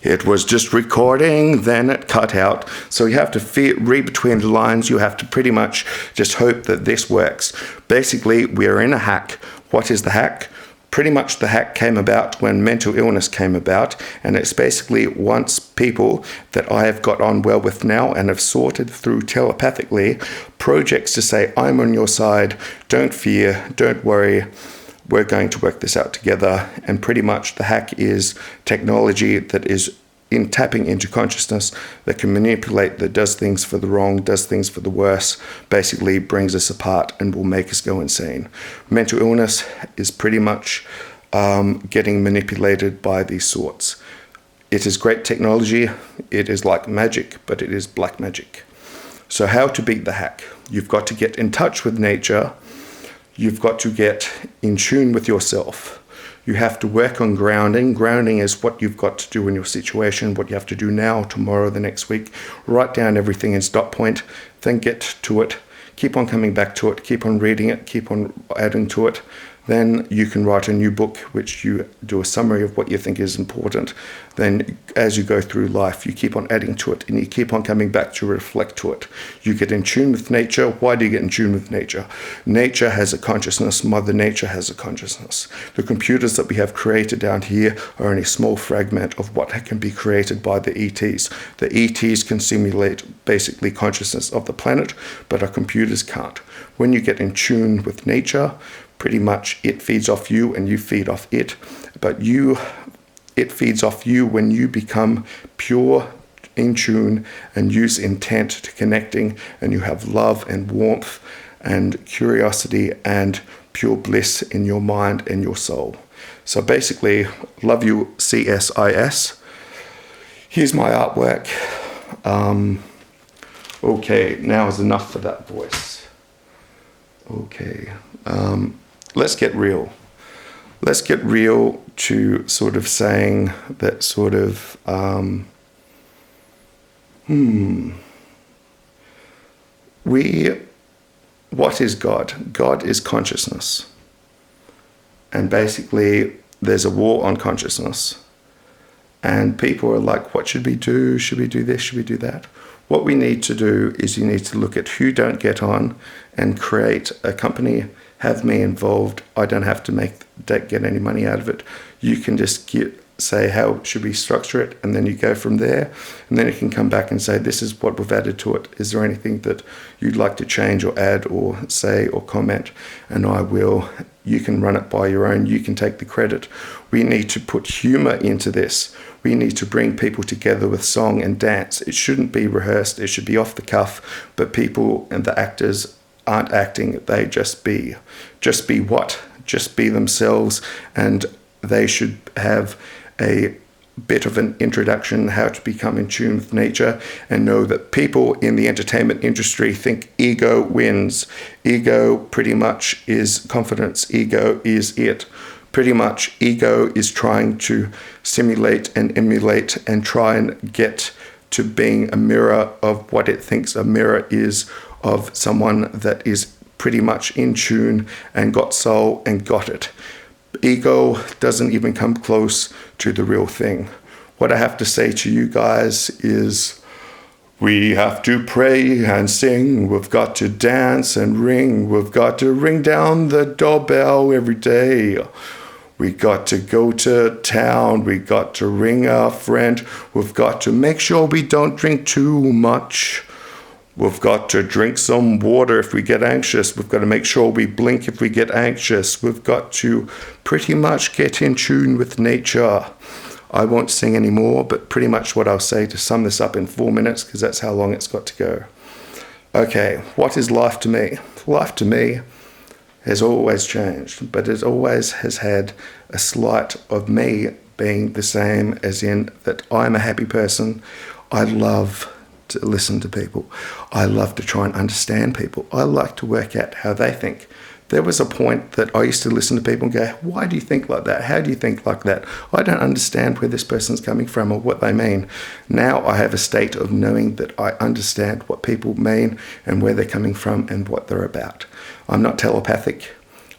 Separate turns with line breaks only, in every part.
It was just recording, then it cut out. So you have to read between the lines. You have to pretty much just hope that this works. Basically, we're in a hack. What is the hack? Pretty much the hack came about when mental illness came about, and it's basically once people that I have got on well with now and have sorted through telepathically projects to say, I'm on your side, don't fear, don't worry, we're going to work this out together. And pretty much the hack is technology that is in tapping into consciousness that can manipulate, that does things for the wrong, does things for the worse, basically brings us apart and will make us go insane. Mental illness is pretty much getting manipulated by these sorts. It is great technology. It is like magic, but it is black magic. So how to beat the hack? You've got to get in touch with nature. You've got to get in tune with yourself. You have to work on grounding. Grounding is what you've got to do in your situation, what you have to do now, tomorrow, the next week. Write down everything in stop point, then get to it. Keep on coming back to it, keep on reading it, keep on adding to it. Then you can write a new book, which you do a summary of what you think is important. Then as you go through life, you keep on adding to it and you keep on coming back to reflect to it. You get in tune with nature. Why do you get in tune with nature? Nature has a consciousness. Mother Nature has a consciousness. The computers that we have created down here are only a small fragment of what can be created by the ETs. The ETs can simulate basically consciousness of the planet, but our computers can't. When you get in tune with nature, pretty much it feeds off you and you feed off it, but it feeds off you when you become pure, in tune, and use intent to connecting, and you have love and warmth and curiosity and pure bliss in your mind and your soul. So basically, love you, CSIS. Here's my artwork. Okay, now is enough for that voice. Okay. Let's get real. Let's get real to sort of saying that sort of, what is God? God is consciousness. And basically, there's a war on consciousness. And people are like, what should we do? Should we do this? Should we do that? What we need to do is you need to look at who don't get on and create a company, have me involved. I don't have to get any money out of it. You can just say, how should we structure it? And then you go from there. And then you can come back and say, this is what we've added to it. Is there anything that you'd like to change or add or say or comment? And I will. You can run it by your own. You can take the credit. We need to put humor into this. We need to bring people together with song and dance. It shouldn't be rehearsed. It should be off the cuff. But people and the actors aren't acting. They just be. Just be what? Just be themselves. And they should have a bit of an introduction how to become in tune with nature, and know that people in the entertainment industry think ego wins. Ego pretty much is confidence. Ego is it. Pretty much ego is trying to simulate and emulate and try and get to being a mirror of what it thinks a mirror is of someone that is pretty much in tune and got soul and got it. Ego doesn't even come close to the real thing. What I have to say to you guys is, we have to pray and sing. We've got to dance and ring. We've got to ring down the doorbell every day. We got to go to town. We got to ring our friend. We've got to make sure we don't drink too much. We've got to drink some water if we get anxious. We've got to make sure we blink if we get anxious. We've got to pretty much get in tune with nature. I won't sing anymore, but pretty much what I'll say to sum this up in 4 minutes, because that's how long it's got to go. Okay, what is life to me? Life to me has always changed, but it always has had a slight of me being the same, as in that I'm a happy person. I love to listen to people. I love to try and understand people. I like to work out how they think. There was a point that I used to listen to people and go, why do you think like that? How do you think like that? I don't understand where this person's coming from or what they mean. Now I have a state of knowing that I understand what people mean and where they're coming from and what they're about. I'm not telepathic.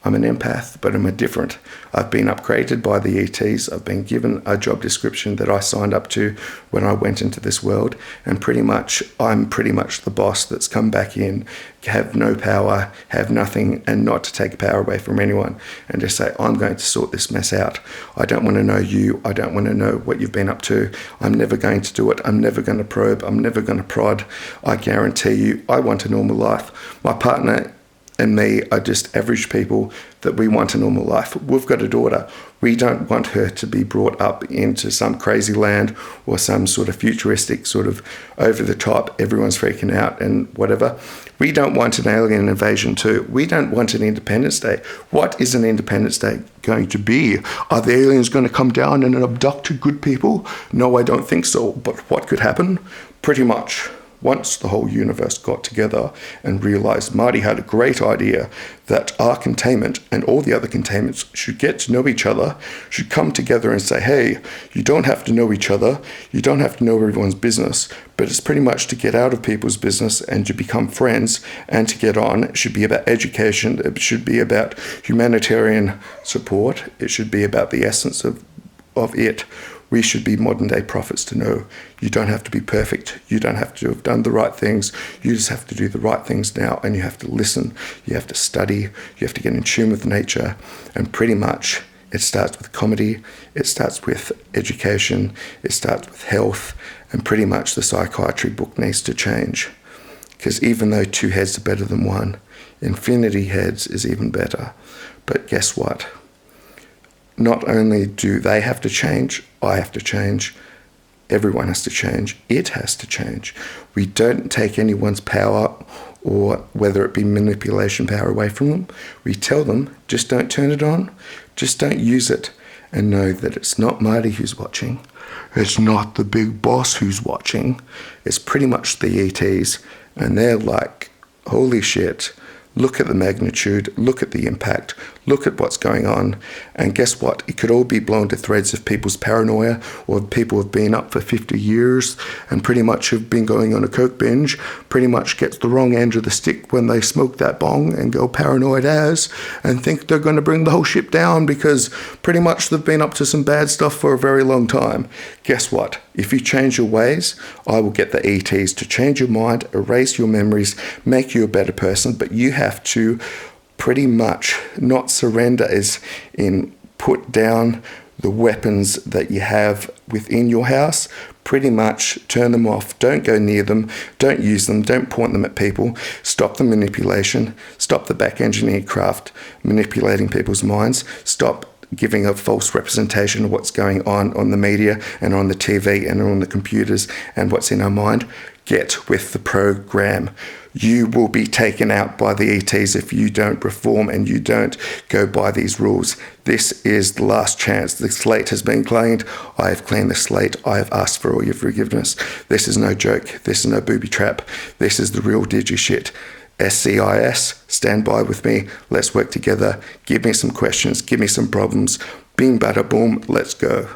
I'm an empath, but I'm a different. I've been upgraded by the ETs. I've been given a job description that I signed up to when I went into this world. And I'm pretty much the boss that's come back in, have no power, have nothing, and not to take power away from anyone and just say, I'm going to sort this mess out. I don't want to know you. I don't want to know what you've been up to. I'm never going to do it. I'm never going to probe. I'm never going to prod. I guarantee you, I want a normal life. My partner and me are just average people that we want a normal life. We've got a daughter. We don't want her to be brought up into some crazy land or some sort of futuristic, sort of over the top, everyone's freaking out and whatever. We don't want an alien invasion too. We don't want an Independence Day. What is an Independence Day going to be? Are the aliens going to come down and abduct good people? No, I don't think so. But what could happen? Pretty much. Once the whole universe got together and realized Marty had a great idea that our containment and all the other containments should get to know each other, should come together and say, hey, you don't have to know each other, you don't have to know everyone's business, but it's pretty much to get out of people's business and to become friends and to get on. It should be about education, it should be about humanitarian support, it should be about the essence of it. We should be modern day prophets to know you don't have to be perfect. You don't have to have done the right things. You just have to do the right things now, and you have to listen. You have to study. You have to get in tune with nature. And pretty much it starts with comedy. It starts with education. It starts with health. And pretty much the psychiatry book needs to change. Because even though 2 heads are better than 1, infinity heads is even better. But guess what? Not only do they have to change, I have to change, everyone has to change, it has to change. We don't take anyone's power or whether it be manipulation power away from them. We tell them, just don't turn it on, just don't use it, and know that it's not Marty who's watching, it's not the big boss who's watching, it's pretty much the ETs, and they're like, holy shit, look at the magnitude, look at the impact, look at what's going on, and guess what? It could all be blown to threads of people's paranoia, or people have been up for 50 years and pretty much have been going on a coke binge, pretty much gets the wrong end of the stick when they smoke that bong and go paranoid as, and think they're going to bring the whole ship down because pretty much they've been up to some bad stuff for a very long time. Guess what? If you change your ways, I will get the ETs to change your mind, erase your memories, make you a better person, but you have to pretty much not surrender, as in put down the weapons that you have within your house, pretty much turn them off, don't go near them, don't use them, don't point them at people, stop the manipulation, stop the back engineered craft manipulating people's minds, stop giving a false representation of what's going on the media and on the TV and on the computers and what's in our mind. Get with the program. You will be taken out by the ETs if you don't reform and you don't go by these rules. This is the last chance. The slate has been cleaned. I have cleaned the slate. I have asked for all your forgiveness. This is no joke. This is no booby trap. This is the real digi shit. SCIS, stand by with me. Let's work together. Give me some questions. Give me some problems. Bing, bada, boom. Let's go.